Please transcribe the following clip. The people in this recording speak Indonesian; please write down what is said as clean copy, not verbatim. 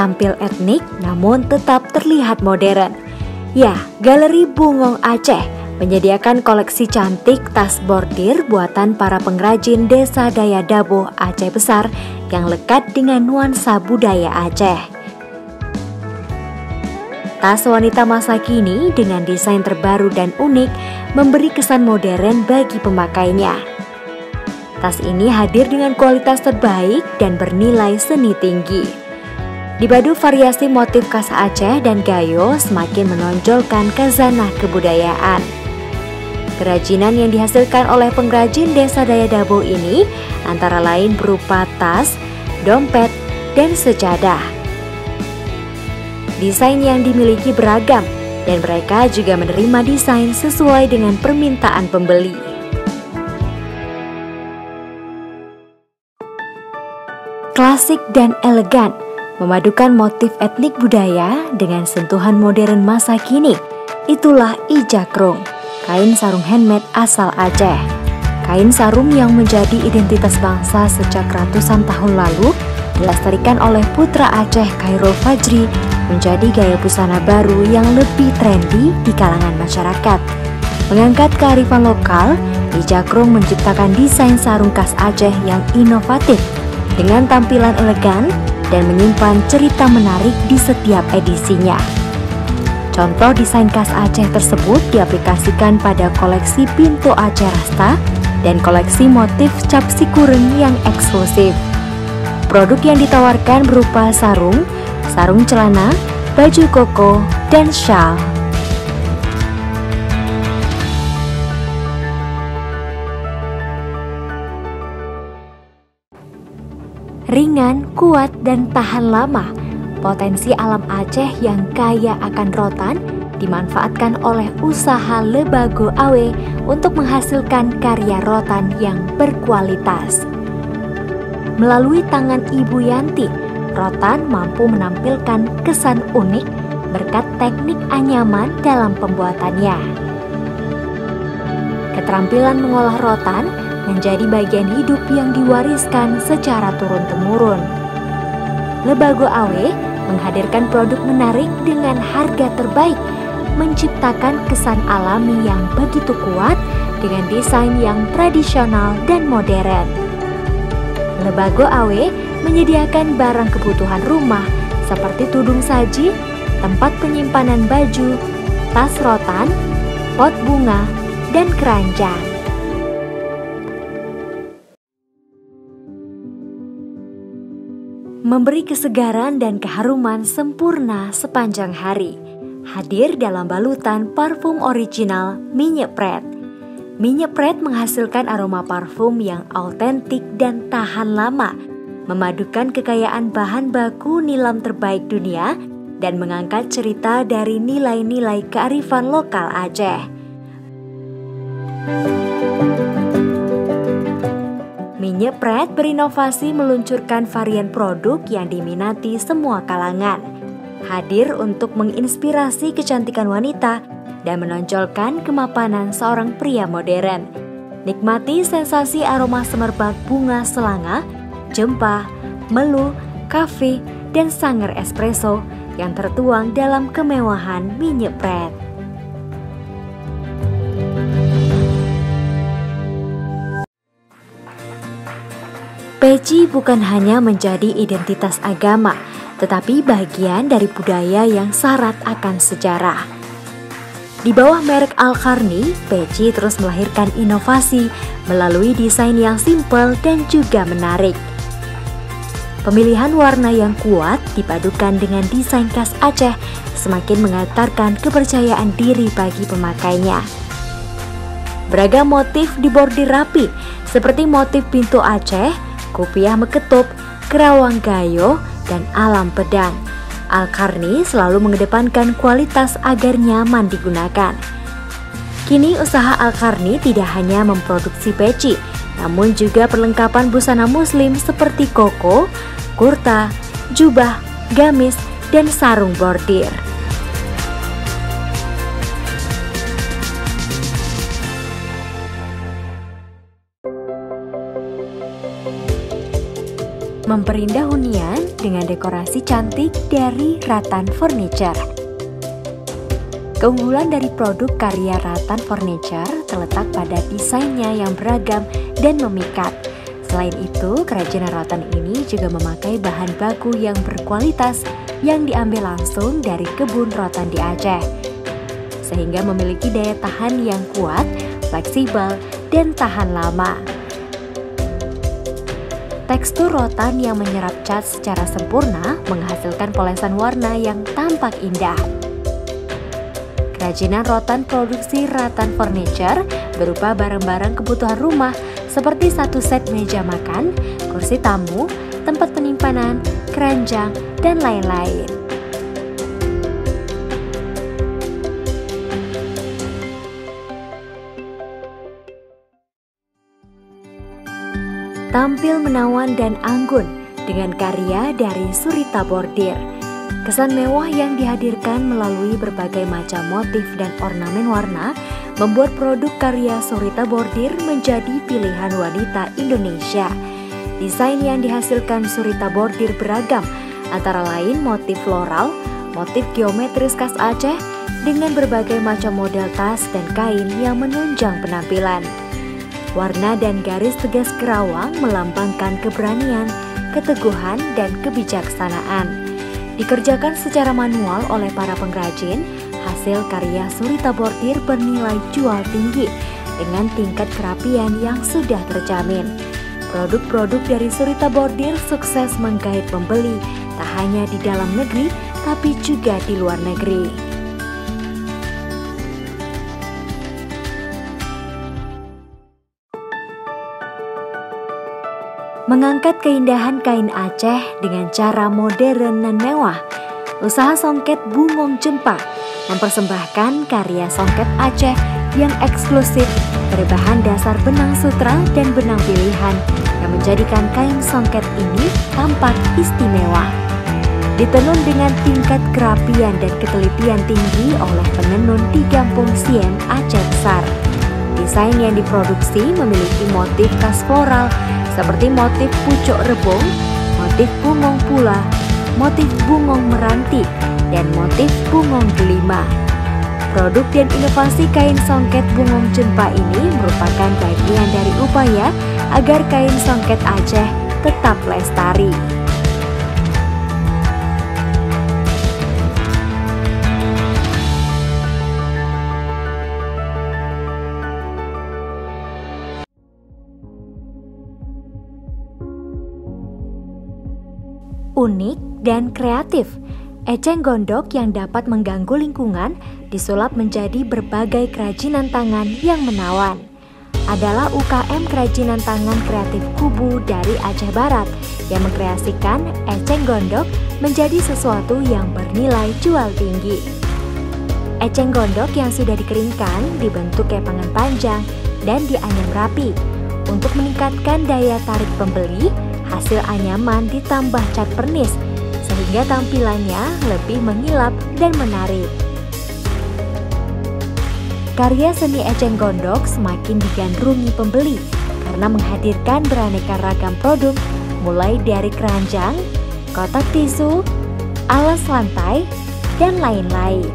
tampil etnik namun tetap terlihat modern. Ya, Galeri Bungong Aceh menyediakan koleksi cantik tas bordir buatan para pengrajin Desa Daya Dabo Aceh Besar yang lekat dengan nuansa budaya Aceh. Tas wanita masa kini dengan desain terbaru dan unik memberi kesan modern bagi pemakainya. Tas ini hadir dengan kualitas terbaik dan bernilai seni tinggi. Dipadu variasi motif khas Aceh dan gayo semakin menonjolkan khazanah kebudayaan. Kerajinan yang dihasilkan oleh pengrajin Desa Daya Dabo ini antara lain berupa tas, dompet, dan sejadah. Desain yang dimiliki beragam dan mereka juga menerima desain sesuai dengan permintaan pembeli. Klasik dan elegan, memadukan motif etnik budaya dengan sentuhan modern masa kini. Itulah Ijakrung, kain sarung handmade asal Aceh. Kain sarung yang menjadi identitas bangsa sejak ratusan tahun lalu dilestarikan oleh putra Aceh Khairul Fajri menjadi gaya busana baru yang lebih trendy di kalangan masyarakat. Mengangkat kearifan lokal, Ijakrung menciptakan desain sarung khas Aceh yang inovatif dengan tampilan elegan dan menyimpan cerita menarik di setiap edisinya. Contoh desain khas Aceh tersebut diaplikasikan pada koleksi Pintu Aceh Rasta dan koleksi motif cap sikureng yang eksklusif. Produk yang ditawarkan berupa sarung celana, baju koko, dan shawl. Ringan, kuat, dan tahan lama, potensi alam Aceh yang kaya akan rotan dimanfaatkan oleh usaha Lebago Awe untuk menghasilkan karya rotan yang berkualitas. Melalui tangan Ibu Yanti, rotan mampu menampilkan kesan unik berkat teknik anyaman dalam pembuatannya. Keterampilan mengolah rotan menjadi bagian hidup yang diwariskan secara turun-temurun. Lebago Awe menghadirkan produk menarik dengan harga terbaik, menciptakan kesan alami yang begitu kuat dengan desain yang tradisional dan modern. Lebago Awe menyediakan barang kebutuhan rumah seperti tudung saji, tempat penyimpanan baju, tas rotan, pot bunga, dan keranjang. Memberi kesegaran dan keharuman sempurna sepanjang hari. Hadir dalam balutan parfum original Minyak Pret. Minyak Pret menghasilkan aroma parfum yang autentik dan tahan lama, memadukan kekayaan bahan baku nilam terbaik dunia dan mengangkat cerita dari nilai-nilai kearifan lokal Aceh. Minyak Pret berinovasi meluncurkan varian produk yang diminati semua kalangan, hadir untuk menginspirasi kecantikan wanita dan menonjolkan kemapanan seorang pria modern. Nikmati sensasi aroma semerbak bunga selanga, jempa, melu, kafe, dan sanger espresso yang tertuang dalam kemewahan Minyak Pret. Peci bukan hanya menjadi identitas agama, tetapi bagian dari budaya yang syarat akan sejarah. Di bawah merek Al-Qarni, peci terus melahirkan inovasi melalui desain yang simpel dan juga menarik. Pemilihan warna yang kuat dipadukan dengan desain khas Aceh semakin mengantarkan kepercayaan diri bagi pemakainya. Beragam motif dibordir rapi seperti motif pintu Aceh, kopiah meketup, kerawang gayo, dan alam pedang. Al-Qarni selalu mengedepankan kualitas agar nyaman digunakan. Kini usaha Al-Qarni tidak hanya memproduksi peci, namun juga perlengkapan busana muslim seperti koko, kurta, jubah, gamis, dan sarung bordir. memperindah hunian dengan dekorasi cantik dari Rattan Furniture. Keunggulan dari produk karya Rattan Furniture terletak pada desainnya yang beragam dan memikat. Selain itu, kerajinan rotan ini juga memakai bahan baku yang berkualitas yang diambil langsung dari kebun rotan di Aceh, sehingga memiliki daya tahan yang kuat, fleksibel, dan tahan lama. Tekstur rotan yang menyerap cat secara sempurna menghasilkan polesan warna yang tampak indah. Kerajinan rotan produksi Rattan Furniture berupa barang-barang kebutuhan rumah seperti satu set meja makan, kursi tamu, tempat penyimpanan, keranjang, dan lain-lain. Tampil menawan dan anggun dengan karya dari Surita Bordir. Kesan mewah yang dihadirkan melalui berbagai macam motif dan ornamen warna membuat produk karya Surita Bordir menjadi pilihan wanita Indonesia. Desain yang dihasilkan Surita Bordir beragam, antara lain motif floral, motif geometris khas Aceh, dengan berbagai macam model tas dan kain yang menunjang penampilan. Warna dan garis tegas kerawang melambangkan keberanian, keteguhan, dan kebijaksanaan. Dikerjakan secara manual oleh para pengrajin, hasil karya Surita Bordir bernilai jual tinggi dengan tingkat kerapian yang sudah terjamin. Produk-produk dari Surita Bordir sukses menggait pembeli tak hanya di dalam negeri, tapi juga di luar negeri. Mengangkat keindahan kain Aceh dengan cara modern dan mewah, usaha songket Bungong Cempa mempersembahkan karya songket Aceh yang eksklusif berbahan dasar benang sutra dan benang pilihan yang menjadikan kain songket ini tampak istimewa. Ditenun dengan tingkat kerapian dan ketelitian tinggi oleh penenun di Gampung Siem, Aceh Besar. Desain yang diproduksi memiliki motif khas floral seperti motif pucuk rebung, motif bungong pula, motif bungong meranti, dan motif bungong delima. Produk dan inovasi kain songket Bungong Cempa ini merupakan bagian dari upaya agar kain songket Aceh tetap lestari. Unik dan kreatif, eceng gondok yang dapat mengganggu lingkungan disulap menjadi berbagai kerajinan tangan yang menawan. Adalah UKM kerajinan tangan kreatif Kubu dari Aceh Barat yang mengkreasikan eceng gondok menjadi sesuatu yang bernilai jual tinggi. Eceng gondok yang sudah dikeringkan dibentuk kepangan panjang dan dianyam rapi. Untuk meningkatkan daya tarik pembeli, hasil anyaman ditambah cat pernis sehingga tampilannya lebih mengilap dan menarik. Karya seni eceng gondok semakin digandrungi pembeli karena menghadirkan beraneka ragam produk mulai dari keranjang, kotak tisu, alas lantai, dan lain-lain.